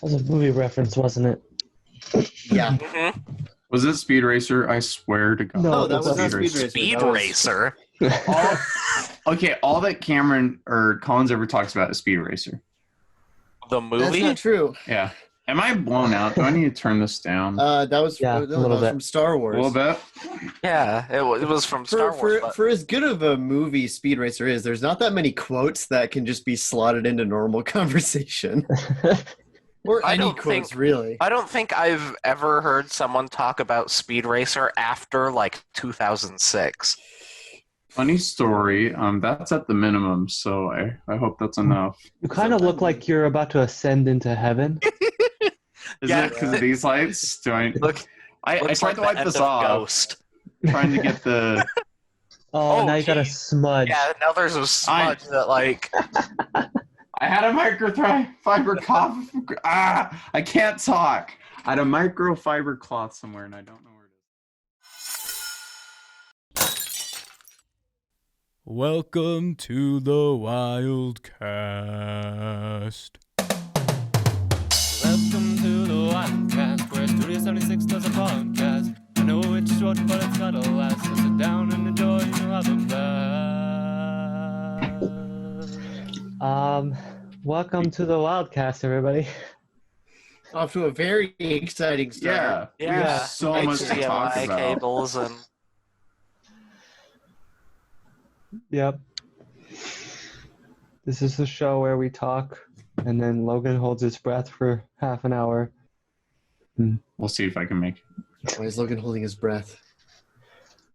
was a movie reference, wasn't it? Yeah. Was it Speed Racer? I swear to God. No, that was not Speed Racer. Speed That was- Racer. All that Cameron or Collins ever talks about is Speed Racer. The That's movie? not true. Yeah. Am I blown out? Do I need to turn this down? That was, Yeah, no, a that little was bit. from Star A Wars. little bit? Yeah, it was from Star Wars. but- For as good of a movie Speed Racer is, there's not that many quotes that can just be slotted into normal conversation. Or I any don't quotes, think- really. I don't think I've ever heard someone talk about Speed Racer after, like, 2006. Funny story. That's at the minimum, so I hope that's enough. You kind of look like you're about to ascend into heaven. Is Yeah. it because of these lights? Do I? Look, I looks tried like to the wipe end this of off. Ghost. Trying to get the. Oh, Oh, now you got a geez. smudge. Yeah, now there's a smudge that, like... I had a microfiber cloth. I can't talk. I had a microfiber cloth somewhere, and I don't know where it is. Welcome to the Wildcast. Welcome to the Wildcast, where Studio 76 does a podcast. I know it's short, but it's gotta last. So sit down and enjoy, you'll have a blast. Welcome to the Wildcast, everybody. Off to a very exciting start. Yeah, we have so much to talk HDMI about. cables and... Yep. This is the show where we talk, and then Logan holds his breath for half an hour. We'll see if I can make it. Why is Logan holding his breath?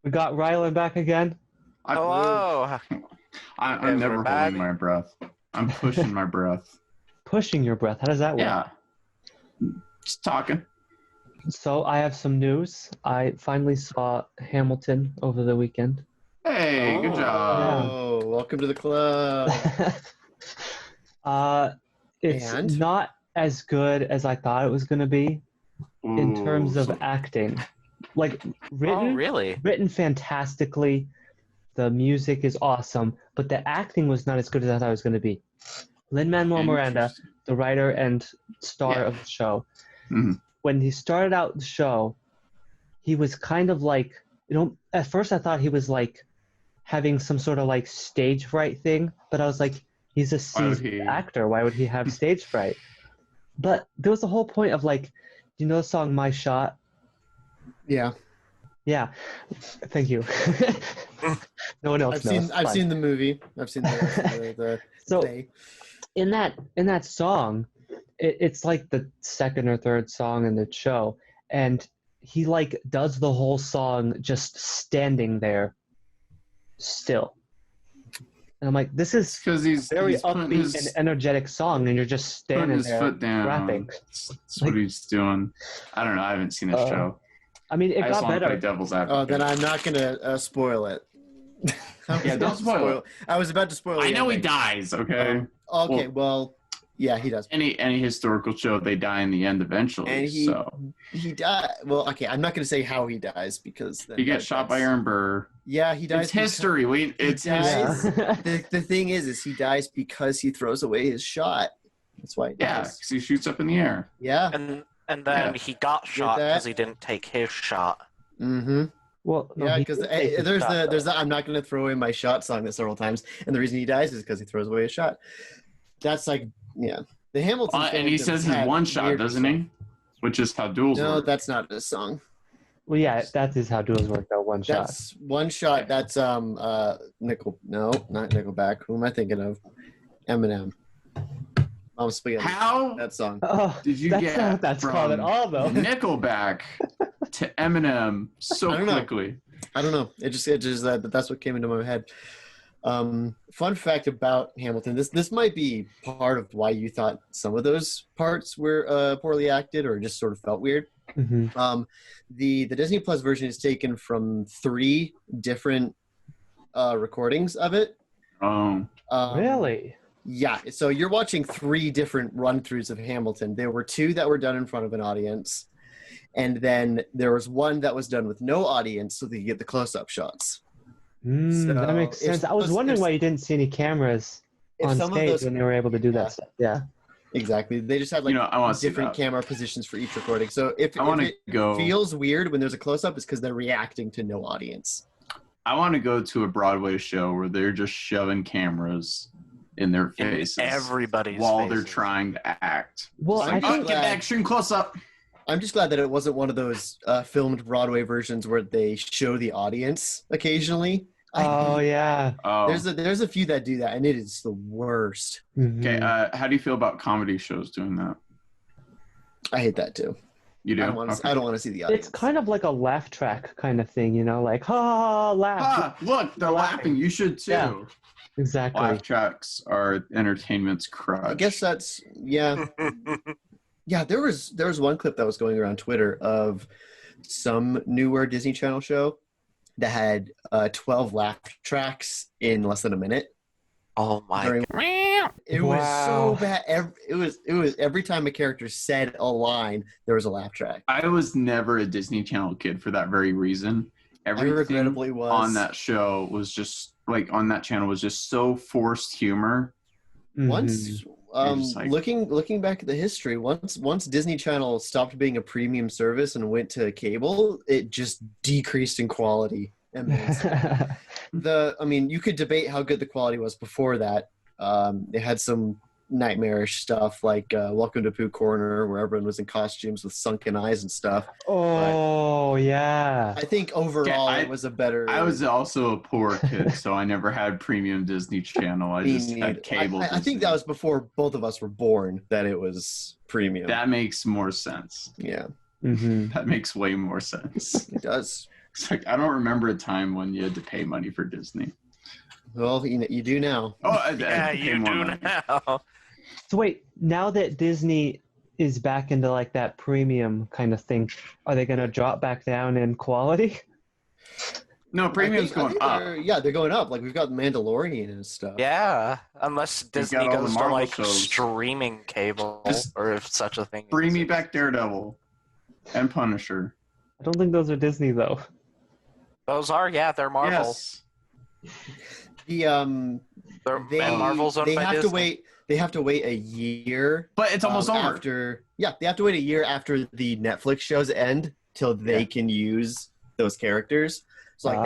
We got Ryland back again. Hello! I'm never Everybody. holding my breath. I'm pushing my breath. Pushing your breath. How does that work? Yeah. Just talking. So I have some news. I finally saw Hamilton over the weekend. Hey, good job. Oh, welcome to the club. It's And? not as good as I thought it was going to be in terms of acting. Like, Oh, really? written fantastically. The music is awesome, but the acting was not as good as I thought it was going to be. Lin-Manuel Miranda, the writer and star Yeah. of the show, Mhm. when he started out the show, he was kind of like, at first I thought he was like having some sort of like stage fright thing, but I was like, he's a Why would seasoned he? actor. Why would he have stage fright? But there was the whole point of like, you know the song My Shot? Yeah. Yeah. Thank you. No one else I've knows. seen Fine. the movie. I've seen the So day. in that song, it's like the second or third song in the show, and he like does the whole song just standing there still. And I'm like, this is Because he's very putting upbeat his, and energetic song, and you're just putting standing his there foot down. rapping. That's what he's doing. I don't know. I haven't seen this show. I mean, it I just got want to play better. devil's advocate. Oh, then I'm not gonna spoil it. Yeah, don't spoil it. I was about to spoil. I the know he ending. dies. Okay. Okay, well, yeah, he does. Any historical show, they die in the end eventually. And so he died. Well, okay, I'm not gonna say how he dies because he gets shot by Aaron Burr. Yeah, he dies. It's history. It's dies. history. Yeah. The thing is he dies because he throws away his shot. That's why he Yeah, dies. because he shoots up in the air. Yeah. And then Yeah. he got shot that? because he didn't take his shot. Mm-hmm. Well, no, Yeah, he because did take his there's shot, though. the I'm not gonna throw away my shot song that several times, and the reason he dies is because he throws away his shot. That's like the Hamilton. And he says he's one shot, doesn't he? Which is how duels No, work. that's not a song. Well, yeah, that is how duels work. Though one shot. That's one shot. That's Nickel. No, not Nickelback. Who am I thinking of? Eminem. Mom Spaghetti. How That song. Oh, did you that's get not what that's from called at all, though. Nickelback to Eminem so I don't know. quickly? I don't know. It just that's what came into my head. Fun fact about Hamilton. This might be part of why you thought some of those parts were poorly acted or just sort of felt weird. Mm-hmm. The Disney Plus version is taken from 3 different recordings of it. Oh, Really? Yeah, so you're watching 3 different run-throughs of Hamilton. There were 2 that were done in front of an audience, and then there was 1 that was done with no audience, so that you get the close-up shots. So That makes if- sense. I was wondering why you didn't see any cameras if on some of stage those- when they were able to do Yeah. that stuff. Yeah. Exactly. They just had like I want to see different that. camera positions for each recording. So if I want it to go. feels weird when there's a close up, it's because they're reacting to no audience. I want to go to a Broadway show where they're just shoving cameras in their faces everybody's while they're faces. trying to act. Well, It's I like, think get the extreme close up. I'm just glad that it wasn't one of those filmed Broadway versions where they show the audience occasionally. Oh yeah. Oh, There's a few that do that, and it is the worst. Mhm. okay. How do you feel about comedy shows doing that? I hate that too. You do? I don't want to. Okay. I don't want to see the audience. It's kind of like a laugh track kind of thing, like ha laugh. Ah, look, they're laughing. You should too. Yeah. Exactly. Laugh tracks are entertainment's crutch. I guess that's yeah. Yeah, there was one clip that was going around Twitter of some newer Disney Channel show that had 12 laugh tracks in less than a minute. Oh my During- god. It was Wow. so bad. It was every time a character said a line, there was a laugh track. I was never a Disney Channel kid for that very reason. I Everything regrettably was on that show was just on that channel was just so forced humor. Mhm. Once just like- looking back at the history, once Disney Channel stopped being a premium service and went to cable, it just decreased in quality immensely. You could debate how good the quality was before that. It had some nightmarish stuff like Welcome to Pooh Corner, where everyone was in costumes with sunken eyes and stuff. Oh yeah. I think overall Okay, it was a better. I was also a poor kid, so I never had premium Disney Channel. I just had cable. I think Disney. that was before both of us were born that it was premium. That makes more sense. Yeah, Mm-hmm. That makes way more sense. it does. It's like I don't remember a time when you had to pay money for Disney. Well, you do now. Oh, I Yeah, had to pay you more do money. now. So wait, now that Disney is back into like that premium kind of thing, are they gonna drop back down in quality? No, premium's going up. They're going up. Like we've got Mandalorian and stuff. Yeah, unless Disney got all the goes to Marvel like shows. streaming cable, Just or if such a thing. Bring me exists. back Daredevil and Punisher. I don't think those are Disney though. Those are, yeah, they're Marvel. Yes. The And Marvel's owned they by have Disney. to wait. They have to wait a year. But it's almost over. After they have to wait a year after the Netflix shows end till they can use those characters. So like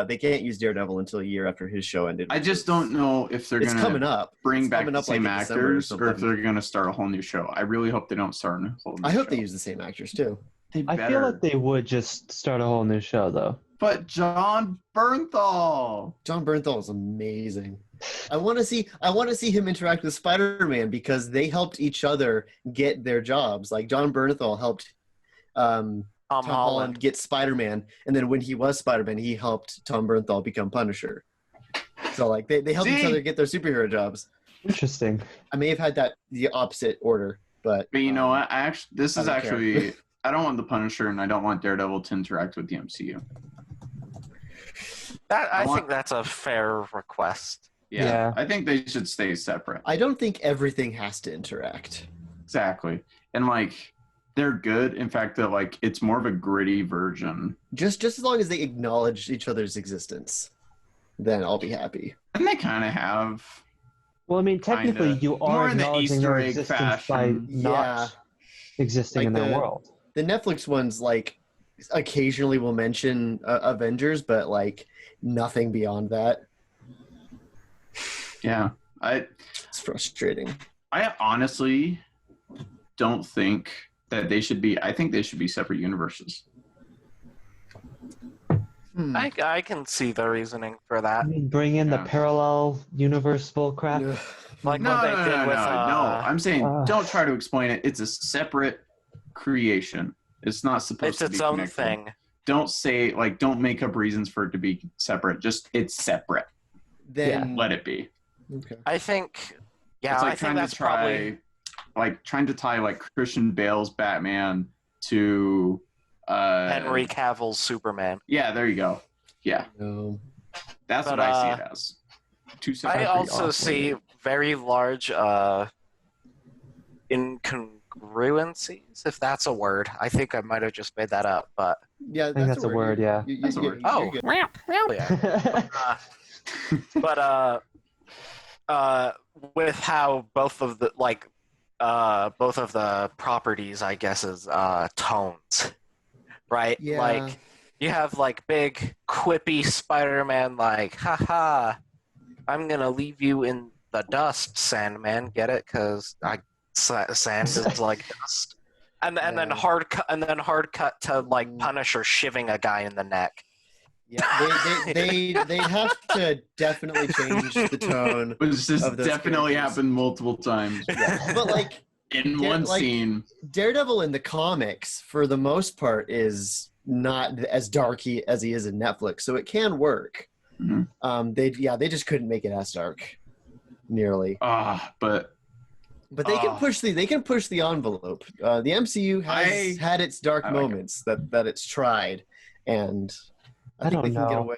they can't use Daredevil until a year after his show ended. I just don't know if they're It's going coming to up. bring It's back coming the up, like, same in December or actors or if something. they're going to start a whole new show. I really hope they don't start a whole new I hope show. they use the same actors too. They I better. feel like they would just start a whole new show though. But John Bernthal. John Bernthal is amazing. I want to see him interact with Spider-Man because they helped each other get their jobs. Like John Bernthal helped Tom Holland get Spider-Man, and then when he was Spider-Man, he helped Tom Bernthal become Punisher. So like they helped each See? other get their superhero jobs. Interesting. I may have had that the opposite order, but But you know what? This I is don't care. actually. I don't want the Punisher and I don't want Daredevil to interact with the MCU. I want- think that's a fair request. Yeah. I think they should stay separate. I don't think everything has to interact. Exactly. And like they're good. In fact, that like it's more of a gritty version. Just as long as they acknowledge each other's existence, then I'll be happy. And they kind of have. Well, I mean, technically, Kinda. you More are in the acknowledging Easter their egg existence by fashion. not existing Like in their the- world. The Netflix ones like occasionally will mention Avengers, but like nothing beyond that. Yeah. It's frustrating. I honestly don't think that they should be. I think they should be separate universes. I can see the reasoning for that. I mean, bring in the Yeah. parallel universe bullcrap. Ugh. Like No, what they no, did no, with no. I'm saying don't try to explain it. It's a separate creation. It's not supposed it's to be its own connected. thing. Don't say like. Don't make up reasons for it to be separate. Just it's separate. Then Let it be. okay. I think, yeah, It's like I think trying that's to try, probably like trying to tie like Christian Bale's Batman to Henry Cavill's Superman. Yeah, there you go. Yeah, No. that's But, what I see it as. Two I separate. also awful. see very large incongruencies, if that's a word. I think I might have just made that up, but Yeah, I think that's a word, yeah. That's a word. oh, good. yeah. But with how both of the properties, I guess, is tones, right? Yeah. Like you have like big quippy Spider-Man, like, haha, I'm gonna leave you in the dust, Sandman. Get it? Because sand is like dust. And then Yeah. hard cut to like Punisher shivving a guy in the neck. Yeah, they have to definitely change the tone. Which just of those definitely characters. happened multiple times. Yeah, but like In Yeah, one like- scene. Daredevil in the comics, for the most part, is not as darky as he is in Netflix, so it can work. Mhm. They just couldn't make it as dark, nearly. But But they can push the envelope. The MCU has had its dark I like it. moments that it's tried, and I think don't they can get know. away.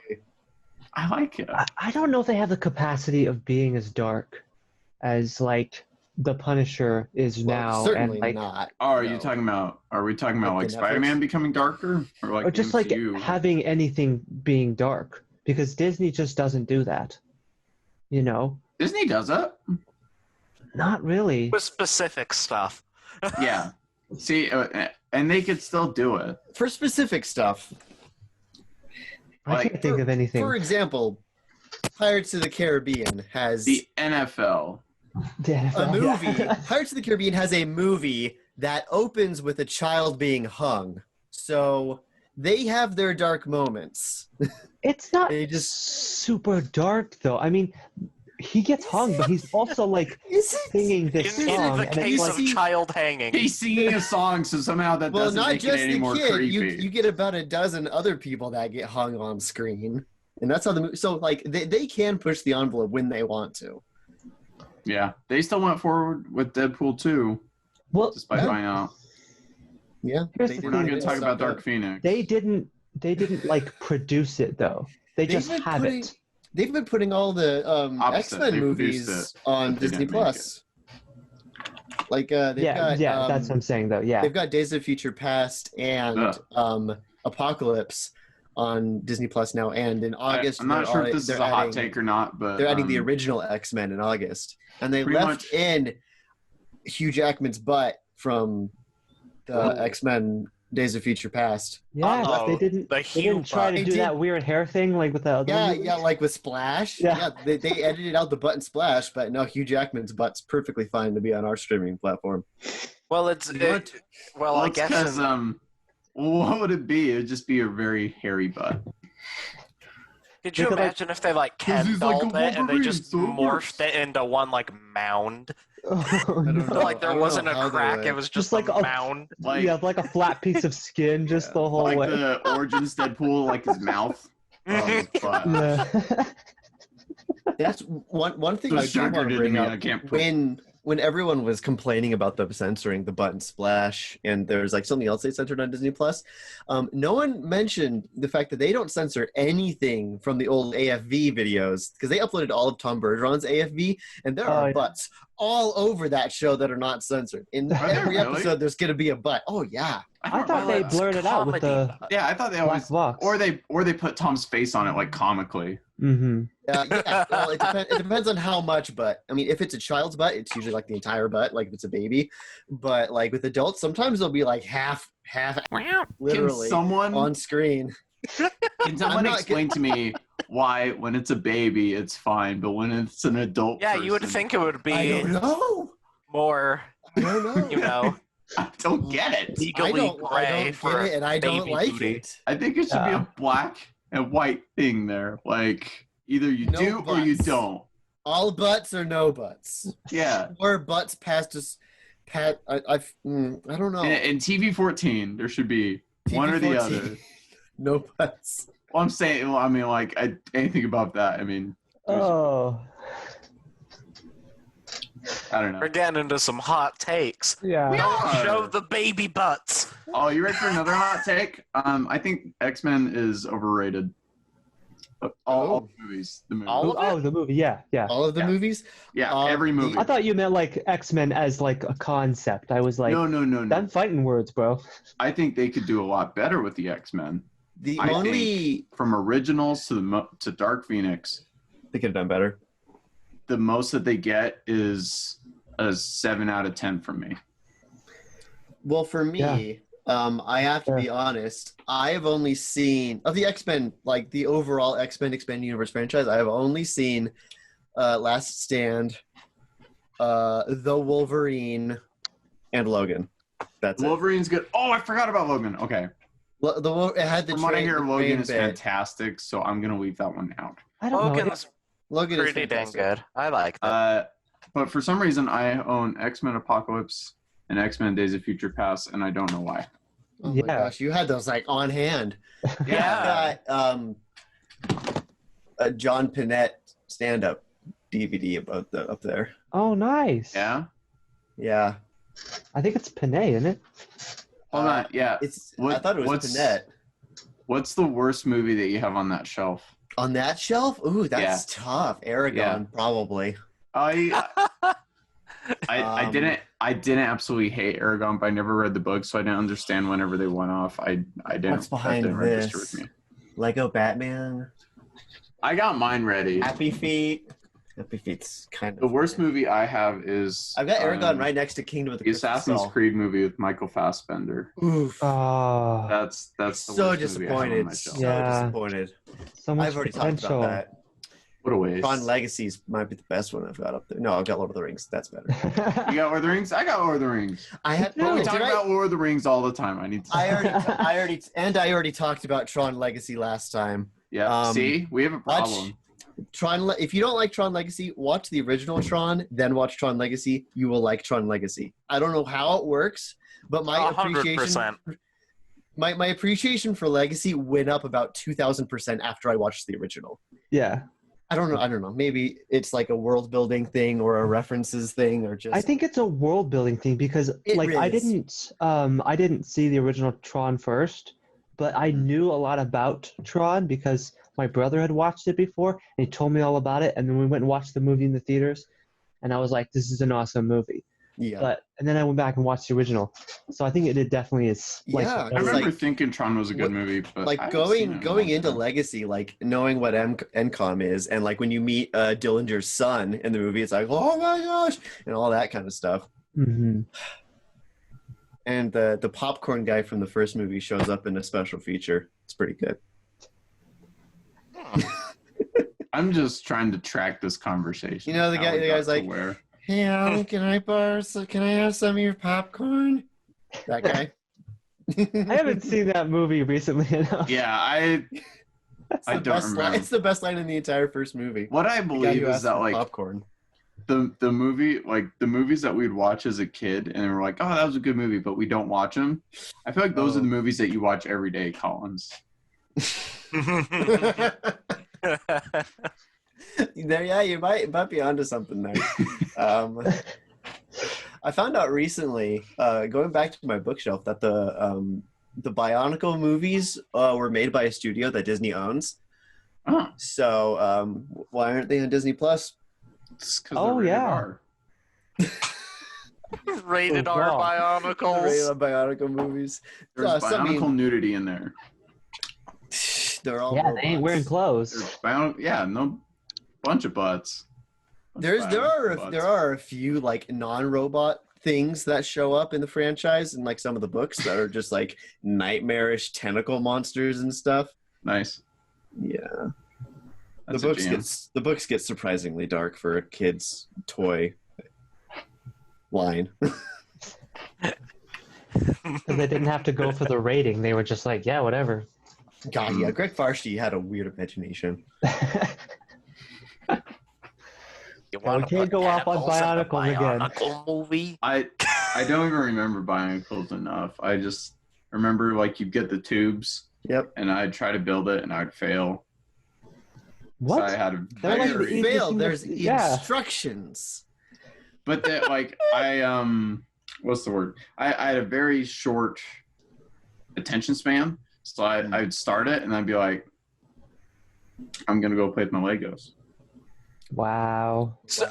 I like it. I don't know if they have the capacity of being as dark as like the Punisher is Well, now, certainly and like, not. Oh, are no. you talking about? Are we talking about Like like the Spider-Man Netflix? becoming darker, or like or just like MCU? having anything being dark, because Disney just doesn't do that. You know, Disney does it. not really. With specific stuff. Yeah. See, and they could still do it. For specific stuff, I like, can't think of anything. for example, Pirates of the Caribbean has The NFL. a movie. Pirates of the Caribbean has a movie that opens with a child being hung. So they have their dark moments. It's not They just- super dark though. I mean, he gets hung, but he's also like Is it? singing this In song, the and case it's of like, child hanging. He's singing a song, so somehow that Well, doesn't not make it just any the more kid. creepy. You get about a dozen other people that get hung on screen, and that's how the movie. So like they can push the envelope when they want to. Yeah, they still went forward with Deadpool 2, well, despite Yeah. finding out. Yeah, Here's they the We're did not thing, going to talk stop about that. Dark Phoenix. they didn't like produce it though. They They've just been have putting- it. They've been putting all the Opposite. X-Men They movies produced it, on but they Disney didn't make Plus. Like they've got That's what I'm saying though. Yeah, they've got Days of Future Past and Apocalypse on Disney Plus now, and in August I'm not sure if this is they're a hot adding- take or not, but They're adding the original X-Men in August, and they Pretty left much. in Hugh Jackman's butt from the Oh. X-Men Days of Future Past. yeah. Uh-oh, They didn't. the They Hugh didn't try to They do did- that weird hair thing like with the other. Yeah, movie. yeah, like with Splash. Yeah. They edited out the butt and Splash, but no, Hugh Jackman's butt's perfectly fine to be on our streaming platform. Well, What? well, well, I it's guess because what would it be? It would just be a very hairy butt. could you They could, like- imagine if they like 'Cause he's like a Ken-dolled it and they Wolverine, just so it morphed works. it into one like mound? Oh, don't no. know. Like I there don't wasn't know a how they crack; would. it was Just just like a a- mound. Like, Yeah, like a flat piece of skin just the whole like way. the Origins Deadpool, like his mouth. But Yeah. That's one thing So I do Shocker want did to to bring me, up. I can't put- When everyone was complaining about them censoring the butt and Splash, and there's like something else they censored on Disney Plus, no one mentioned the fact that they don't censor anything from the old AFV videos, because they uploaded all of Tom Bergeron's AFV, and there Oh, are yeah. butts all over that show that are not censored. In Are there every really? episode, there's going to be a butt. Oh yeah. I don't thought know. they it's blurred it out with the comedy. Yeah, I thought they black always, box. or they put Tom's face on it like comically. Mm-hmm. Yeah, well, it depends on how much butt. I mean, if it's a child's butt, it's usually like the entire butt, like if it's a baby. But like with adults, sometimes it'll be like half, literally Can someone on screen. can someone not explain to me why when it's a baby it's fine, but when it's an adult Yeah, you would person, think it would I be don't know. more, I don't know. you know, I don't get it. I legally don't gray get for it, and I don't baby like booty. it. I think it should be Yeah. a black and white thing there. Like either you No do or you butts. don't. All butts or no butts, Yeah. or butts past us. I don't know. In TV 14, there should be one or the TV-14. other. No butts. Well, I'm saying, well, I mean, like anything above that. I mean, Oh, I don't know. We're getting into some hot takes. yeah. are. Show the baby butts. Oh, you ready for another hot take? I think X-Men is overrated. All the movies. The movie. All of it? Oh, the movie. Yeah, yeah. All of the Yeah. movies. Yeah, every movie. I thought you meant like X-Men as like a concept. I was like, No. I'm fighting words, bro. I think they could do a lot better with the X-Men. The I only From originals to Dark Phoenix. they could have done better. the most that they get is a 7 out of 10 from me. Well, for me, I have to be honest. I have only seen of the X-Men, like the overall X-Men Expanded Universe franchise. I have only seen Last Stand, The Wolverine, and Logan. That's Wolverine's good. Oh, I forgot about Logan. Okay. It had the From what I train- hear, the Logan train is bit. fantastic, so I'm gonna leave that one out. I don't know. Logan's Logan is pretty dang fantastic. good. I like that. But for some reason, I own X-Men Apocalypse and X-Men Days of Future Past, and I don't know why. Oh my Yeah. gosh, you had those like on hand. Yeah. I got a John Panette stand-up DVD about up there. Oh, nice. Yeah? Yeah, I think it's Panay, isn't it? Hold on. Yeah. I thought it was Panette. What's the worst movie that you have on that shelf? On that shelf? Ooh, that's tough. Aragon, probably. I Um, didn't absolutely hate Aragon, but I never read the book, so I didn't understand whenever they went off. I didn't. What's behind that didn't register this? with me. Lego Batman, I got mine ready. Happy Feet. Happy Feet's kind of The worst movie I have is I've got Aragon right next to Kingdom of the the Crystal Assassin's Skull. Creed movie with Michael Fassbender. Oof. Oh, That's the So worst movie I have on disappointed. my shelf. So Yeah. disappointed. so much I've already potential. talked about that. What a waste. Tron Legacies might be the best one I've got up there. No, I've got Lord of the Rings. That's better. You got Lord of the Rings? I got Lord of the Rings. I had. No, We did talk I- about Lord of the Rings all the time. I need to. I already talked about Tron Legacy last time. Yeah. See, we have a problem. If you don't like Tron Legacy, watch the original Tron, then watch Tron Legacy. You will like Tron Legacy. I don't know how it works, but my 100%. my appreciation for Legacy went up about 2,000% after I watched the original. Yeah, I don't know. Maybe it's like a world building thing or a references thing or just. I think it's a world building thing because It like I is. didn't see the original Tron first, but I knew a lot about Tron because my brother had watched it before and he told me all about it, and then we went and watched the movie in the theaters, and I was like, this is an awesome movie. Yeah. And then I went back and watched the original, so I think it definitely is. Like, Yeah, I it's remember like- thinking Tron was a good movie, but I like haven't seen it in a going long into time. Legacy, like knowing what NCOM is, and like when you meet Dillinger's son in the movie, it's like, oh my gosh, and all that kind of stuff. hmm And the popcorn guy from the first movie shows up in a special feature. It's pretty good. I'm just trying to track this conversation. You know, the how guy- we the got guy's to like- where. Hey, Alan, can I have some of your popcorn? That guy. I haven't seen that movie recently enough. Yeah, It's I the don't best line. remember. It's the best line in the entire first movie. what I The guy believe who is asked that for like popcorn. the movie, like the movies that we'd watch as a kid, and we're like, oh, that was a good movie, but we don't watch them. I feel like those are the movies that you watch every day, Collins. There, yeah, you might be onto something there. I found out recently, going back to my bookshelf, that the Bionicle movies were made by a studio that Disney owns. Oh, So why aren't they on Disney Plus? it's 'cause Oh, they're rated yeah. R. Rated Oh, R wow. Bionicles. Bionicle movies. There's some bionicle mean- nudity in there. They're all Yeah, they ain't robots. wearing clothes. No bunch of butts. There Butts. are a few like non-robot things that show up in the franchise and like some of the books that are just like nightmarish tentacle monsters and stuff. Nice. Yeah. That's The books get surprisingly dark for a kid's toy line. Because they didn't have to go for the rating. They were just like, yeah, whatever. God, yeah, Greg Farshty had a weird imagination. You Yeah, we wanna can't put go off on tentacles in the Bionicles again. Bionicle movie? I don't even remember Bionicles enough. I just remember like you get the tubes Yep. and I'd try to build it and I'd fail. What? So I had a They're like very, the easiest Fail. thing There's to- yeah. instructions. but that like what's the word? I had a very short attention span. So I'd start it and I'd be like, I'm gonna go play with my Legos. Wow. So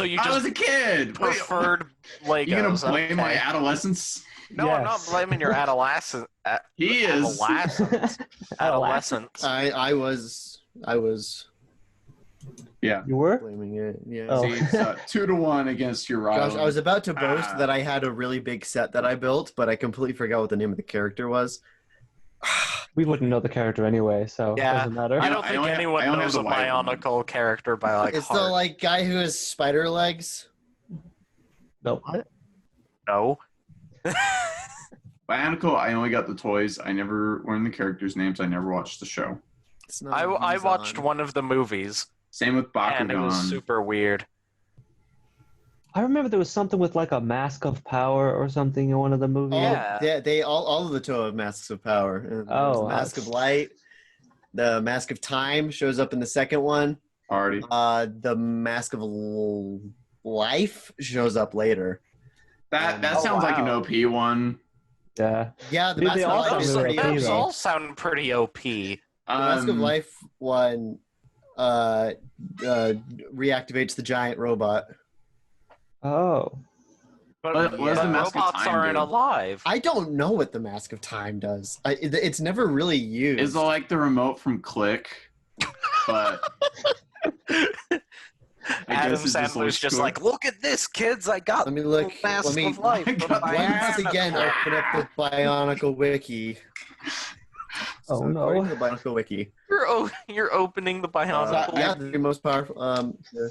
you I was just a kid. Wait, preferred Legos. you gonna blame my okay. adolescence? No, I'm not Yes. blaming your adolescence. He is. Adolescence. Adolescence. I was Yeah. You were? blaming it. Yeah. Oh. See, it's 2-1 against your Ryland. Gosh, I was about to boast Ah. that I had a really big set that I built, but I completely forgot what the name of the character was. We wouldn't know the character anyway, so Yeah. it doesn't matter. I know, don't I think only- anyone I only knows have a the white one. bionicle character by like It's the heart. like guy who has spider legs. No. No. Bionicl, I only got the toys. I never learned the characters' names. I never watched the show. It's not I watched Vizon. one of the movies, Same with and it was Bakugan. super weird. I remember there was something with like a mask of power or something in one of the movies. Oh, Yeah. they all of the two have masks of power. There's Oh, the mask of light. The mask of time shows up in the second one. Already. The mask of life shows up later. That Oh, sounds like an wow. OP one. Yeah. Yeah, the Dude, mask they of all life sound is really pretty OP, OP. Those though. all sound pretty OP. The mask of life one reactivates the giant robot. Oh. But, What does the Mask of robots Time aren't do? alive. I don't know what the mask of time does. It's never really used. Is it like the remote from Click? But Adam guess it just Sandler's looks just cool. like, look at this, kids! I got Let me look. the mask Let me of life. I got the once again open up the Bionicle wiki. Oh, So no. according to the Bionicle wiki. You're opening the bionicle. Yeah, the most powerful.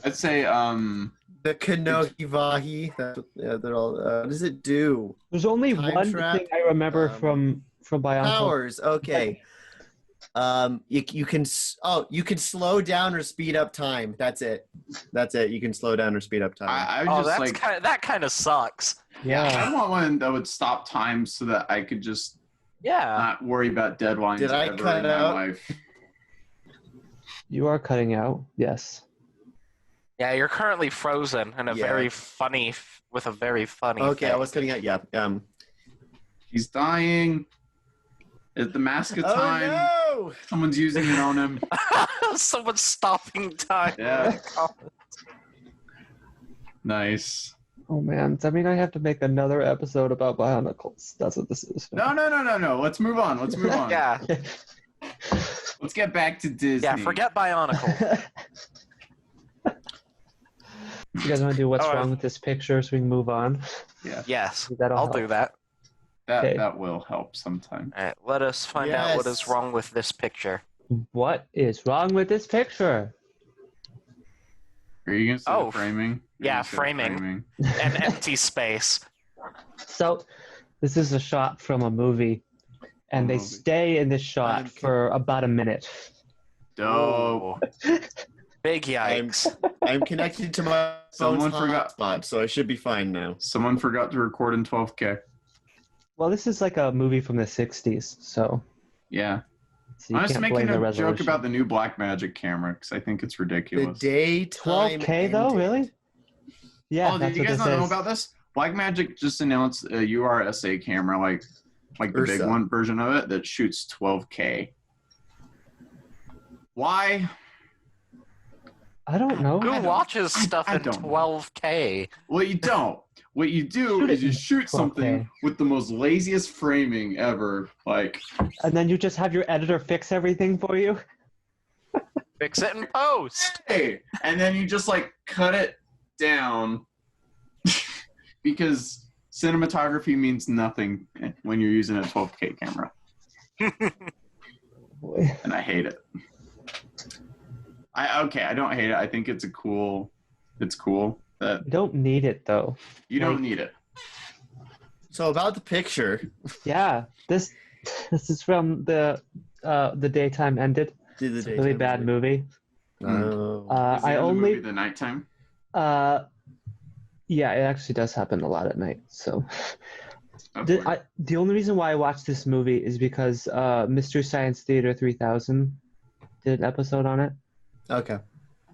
I'd say The Kanohi Vahi. Yeah, they're all. What does it do? There's only Time one trap, thing I remember from Bionicle. Powers. Okay. You can you can slow down or speed up time. That's it. You can slow down or speed up time. I Oh, would just that's like that kind of sucks. Yeah. I want one that would stop time so that I could just Yeah. not worry about deadlines Did I ever cut in it my out? life. You are cutting out. Yes. Yeah, you're currently frozen in a Yeah. very funny with a very funny. Okay, I thing. was cutting out. Yeah. He's dying. Is the mask of time? Oh no! Someone's using it on him. Someone's stopping time. Yeah. Nice. Oh man. Does that mean I have to make another episode about Bionicles? That's what this is. No. Let's move on. Yeah, Let's get back to Disney. yeah. Forget Bionicle. You guys want to do what's Oh, wrong with this picture so we can move on? Yes, That'll I'll help. do that. Okay. That will help sometime. All right, let us find out what is Yes. wrong with this picture. What is wrong with this picture? Are you gonna say Oh, the framing? Are you yeah, gonna say the framing. An empty space. So, this is a shot from a movie, and they Movie. stay in this shot I'm for about a minute. Dope. Ooh. Big yikes. I'm connected to my Someone phone's forgot- hotspot, so I should be fine now. Someone forgot to record in 12K. Well, this is like a movie from the 60s, so Yeah. you I was can't making blame the a joke resolution. about the new Blackmagic camera because I think it's The ridiculous. daytime. 12K though, ended. really? Yeah, oh, that's did you what guys this not know is. about this? Blackmagic just announced a URSA camera, like the big Ursa. one version of it that shoots 12K. Why? I don't know. Who watches stuff I in don't know. 12K? Well, you don't. What you do Shoot is it you in shoot 12K. something with the most laziest framing ever. Like, And then you just have your editor fix everything for you? Fix it in post. hey, and then you just like cut it down because cinematography means nothing when you're using a 12K camera, Boy. and I hate it. I don't hate it. I think it's cool that You don't need it though. you don't need it. So about the picture, Yeah, this is from the daytime ended. did the It's a really daytime bad ended? movie. Oh. Is the I end of the only movie the nighttime. yeah, it actually does happen a lot at night. So That's the, weird. the only reason why I watched this movie is because Mystery Science Theater 3000 did an episode on it. Okay.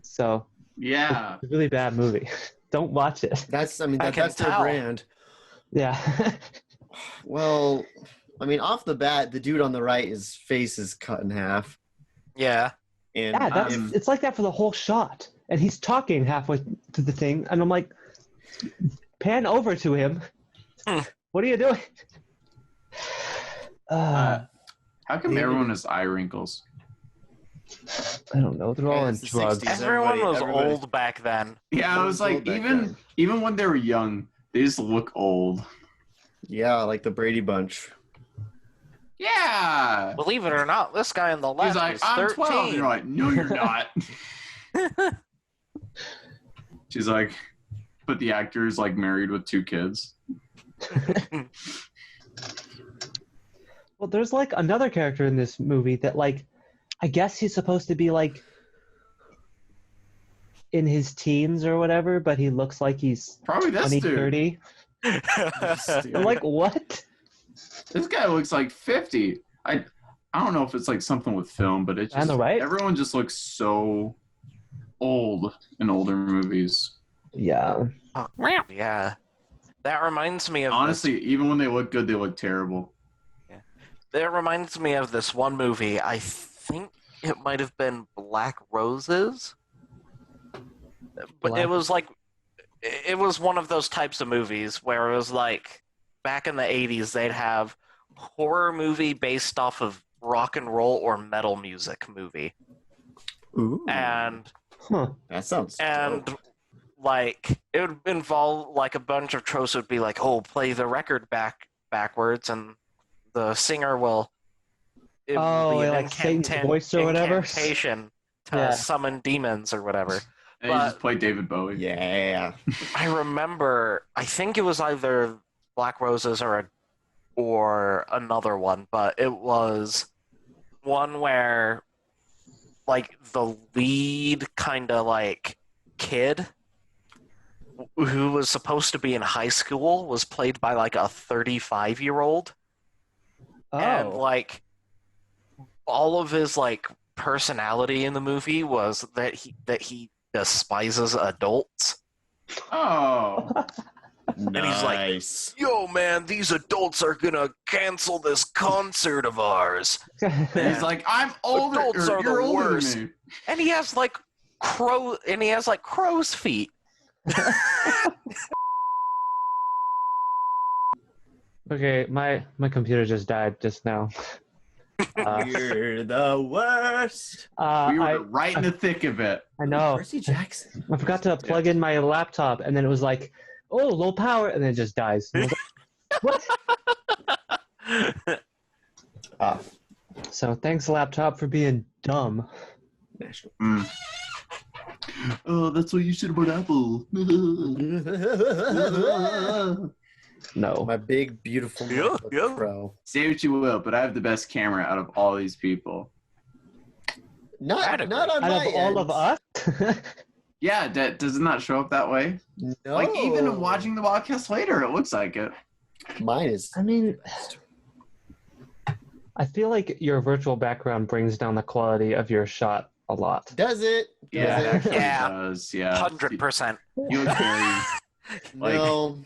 So Yeah. it's a really bad movie. Don't watch it. That's I can that's their tell. brand. Yeah. Well, off the bat, the dude on the right, his face is cut in half. Yeah. And Yeah, that's if- it's like that for the whole shot. And he's talking halfway to the thing, and I'm like, pan over to him. Hmm. What are you doing? How come Maybe- everyone has eye wrinkles? I don't know. They're all Yeah, on it's the drugs. 60s. Everyone was everybody- old back then. Yeah, I was like, Old back even then. even when they were young, they just look old. Yeah, like the Brady Bunch. Yeah. Believe it or not, this guy on the He's left like, is I'm 13. 12. And you're like, no, you're not. She's like, but the actor is like married with 2 kids. Well, there's like another character in this movie that like, I guess he's supposed to be like in his teens or whatever, but he looks like he's Probably this 20, dude. 30. I'm like, what? This guy looks like 50. I don't know if it's like something with film, but it's I just know, right? everyone just looks so old in older movies. Yeah. Yeah. That reminds me of Honestly, even when they look good, they look terrible. That reminds me of this one movie. I think it might have been Black Roses. But Black- it was one of those types of movies where it was like back in the 80s they'd have horror movie based off of rock and roll or metal music movie. Ooh, And Huh. that sounds dope. like it would involve like a bunch of tropes would be like, oh, play the record backwards and the singer will it will be an like Satan's voice or whatever? incantation to Yeah. summon demons or whatever. And he But- just played David Bowie. Yeah. I remember I think it was either Black Roses or another one, but it was one where like the lead kind of like kid who was supposed to be in high school was played by like a 35-year-old. And Oh. like all of his like personality in the movie was that he despises adults. Oh. he's like, Nice. Yo man, these adults are gonna cancel this concert of ours. He's like, I'm older. Adults are You're the older worst. than me. And he has like crow's feet. Okay, my computer just died just now. You're the worst. We were I right in the thick of it. know. Percy Jackson. I forgot to plug in my laptop, and then it was like, oh, low power, and then it just dies. And I was like, what? Ah, So thanks, laptop, for being dumb. national. Mm. Oh, that's what you should about Apple. No. My big, beautiful Yeah, MacBook yeah. Pro. Say what you will, but I have the best camera out of all these people. Not Category. on Out my of all of us? Yeah, does it not show up that way? No. Like, even in watching the Wildcast later, it looks like it. Mine is. I mean, I feel like your virtual background brings down the quality of your shot a lot. Does it? Yeah, it Does actually Yeah. does. Yeah. 100%. You look very, like, No.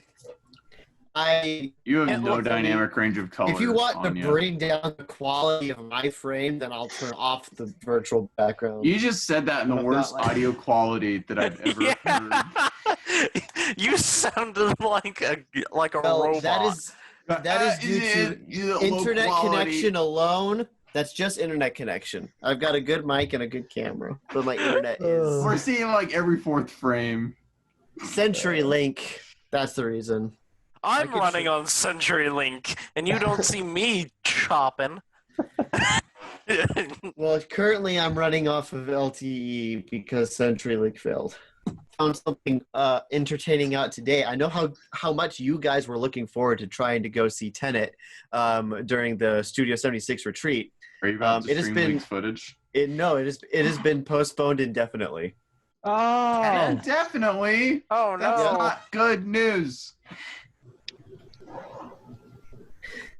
you have It no looks- dynamic range of color. If you want to on you. bring down the quality of my frame, then I'll turn off the virtual background. You just said that in the What worst about, like- audio quality that I've ever heard. You sounded like a Well, robot. that is due to internet connection alone. That's just internet connection. I've got a good mic and a good camera, but my internet is We're seeing like every 4th frame. CenturyLink. That's the reason. I'm I could running show- on CenturyLink, and you don't see me chopping. Well, currently I'm running off of LTE because CenturyLink failed. Found something entertaining out today. I know how much you guys were looking forward to trying to go see Tenet during the Studio 76 retreat. Are you about it to has stream been- leaked footage? It has been postponed indefinitely. Oh! Definitely. Oh That's no! not good news.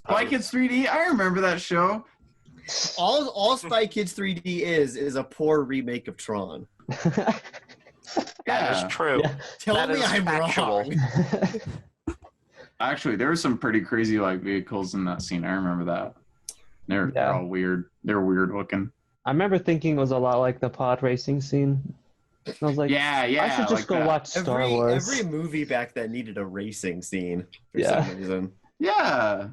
Spy Kids 3D, I remember that show. All Spy Kids 3D is a poor remake of Tron. That Yeah. is true. Yeah. Tell That me is I'm factual. wrong. Actually, there were some pretty crazy like vehicles in that scene. I remember that. They're Yeah. all weird. They're weird looking. I remember thinking it was a lot like the pod racing scene. I was like, Yeah. I should just like go that. watch Star Wars. Every movie back then needed a racing scene for Yeah. some reason. Yeah.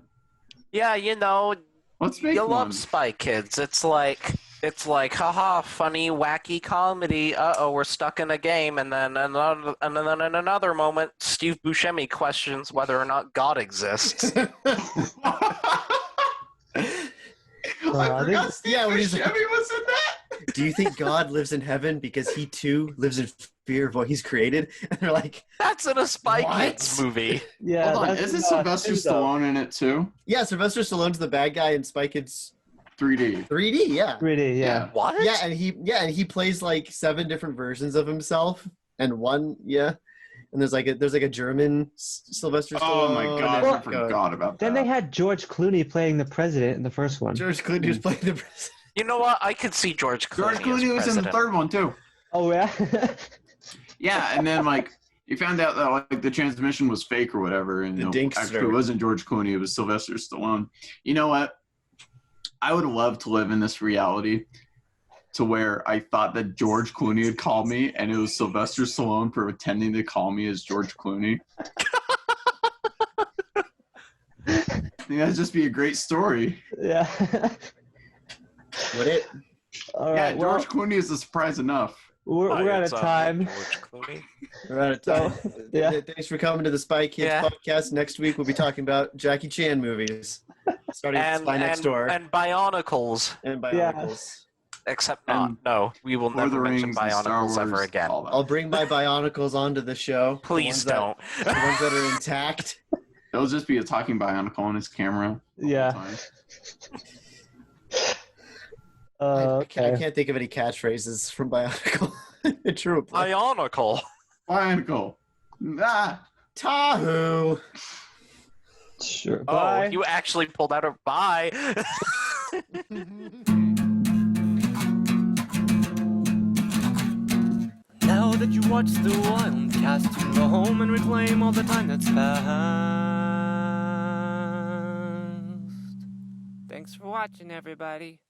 Yeah, you know, Let's make you one. love Spy Kids. It's like It's like, haha, funny, wacky comedy. Uh-oh, we're stuck in a game. And then in another moment, Steve Buscemi questions whether or not God exists. I forgot Steve yeah, when he's- Buscemi was in that. Do you think God lives in heaven because he too lives in fear of what he's created? And they're like, That's in a Spy What? Kids movie. Yeah, Hold on, that's isn't in, Sylvester Tuzo. Stallone in it too? yeah, Sylvester Stallone's the bad guy in Spy Kids 3D. 3D. Yeah, 3D, yeah. Yeah. What? yeah, and he plays like 7 different versions of himself, and one, yeah. And there's like a German Sylvester Stallone. Oh my god, and I forgot about that. Then they had George Clooney playing the president in the first one. George Clooney was playing the president. You know what? I could see George Clooney. George Clooney as was in the president. third one too. Oh yeah. Yeah, and then like you found out that like the transmission was fake or whatever, and The it Dinkster. actually wasn't George Clooney; it was Sylvester Stallone. You know what? I would love to live in this reality, to where I thought that George Clooney had called me, and it was Sylvester Stallone pretending to call me as George Clooney. I think that'd just be a great story. Yeah. Would it? All Yeah, right. Well, George Clooney is a surprise enough. we're out of time. George Clooney. We're out of time. So, yeah. Thanks for coming to the Spy Kids Yeah. podcast. Next week we'll be talking about Jackie Chan movies, starting with Spy Next Door and Bionicles. and Bionicles. Except not. And No, we will Lord of never the mention Rings and Star Bionicles ever Wars, again. all that. I'll bring my Bionicles onto the show. The Please ones that- don't. The ones that are intact. It'll just be a talking bionicle on his camera. all the Yeah. time. I Okay. can't think of any catchphrases from Bionicle. True. Bionicle. Bionicle. Ah. Tahoe. Sure. Oh, Bye. you actually pulled out a bye. Now that you watched the Wildcast, you can go home and reclaim all the time that's passed. Thanks for watching, everybody.